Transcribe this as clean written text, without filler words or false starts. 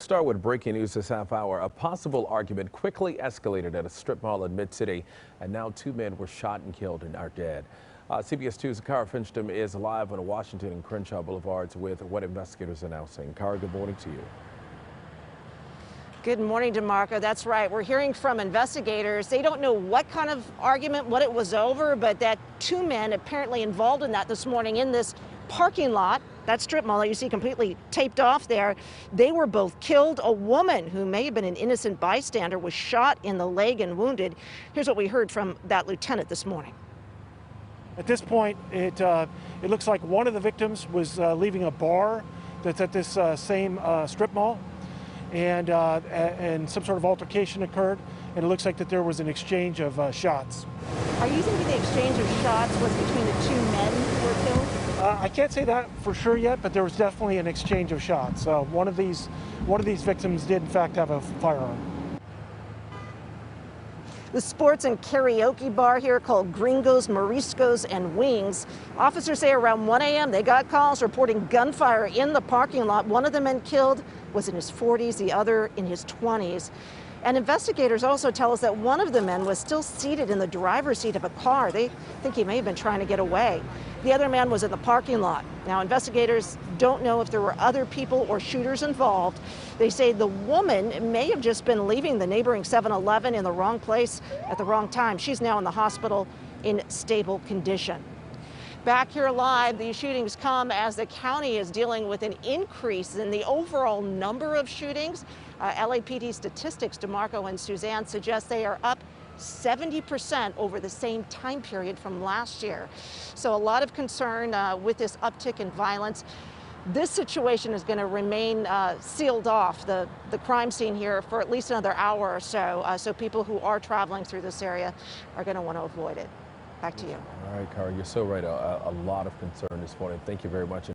Start with breaking news this half hour. A possible argument quickly escalated at a strip mall in Mid-City, and now 2 men were shot and killed and are dead. CBS 2's Cara Fincham is live on Washington and Crenshaw Boulevards with what investigators are now saying. Cara, good morning to you. Good morning, DeMarco. That's right. We're hearing from investigators. They don't know what kind of argument, what it was over, but that 2 men apparently involved in that this morning in this parking lot, that strip mall that you see completely taped off there, they were both killed. A woman who may have been an innocent bystander was shot in the leg and wounded. Here's what we heard from that lieutenant this morning. At this point, it looks like one of the victims was leaving a bar that's at this same strip mall, and some sort of altercation occurred, and it looks like that there was an exchange of shots. Are you thinking the exchange of shots was between the 2 men who were killed? I can't say that for sure yet, but there was definitely an exchange of shots. One of these victims did in fact have a firearm. The sports and karaoke bar here called Gringos, Moriscos, and Wings. Officers say around 1 a.m. they got calls reporting gunfire in the parking lot. One of the men killed was in his 40s, the other in his 20s. And investigators also tell us that one of the men was still seated in the driver's seat of a car. They think he may have been trying to get away. The other man was in the parking lot. Now, investigators don't know if there were other people or shooters involved. They say the woman may have just been leaving the neighboring 7-Eleven in the wrong place at the wrong time. She's now in the hospital in stable condition. Back here live, these shootings come as the county is dealing with an increase in the overall number of shootings. LAPD statistics, DeMarco and Suzanne, suggest they are up 70% over the same time period from last year. So a lot of concern with this uptick in violence. This situation is going to remain sealed off, the crime scene here, for at least another hour or so. So people who are traveling through this area are going to want to avoid it. Back to you. All right, Cara, you're so right. A lot of concern this morning. Thank you very much.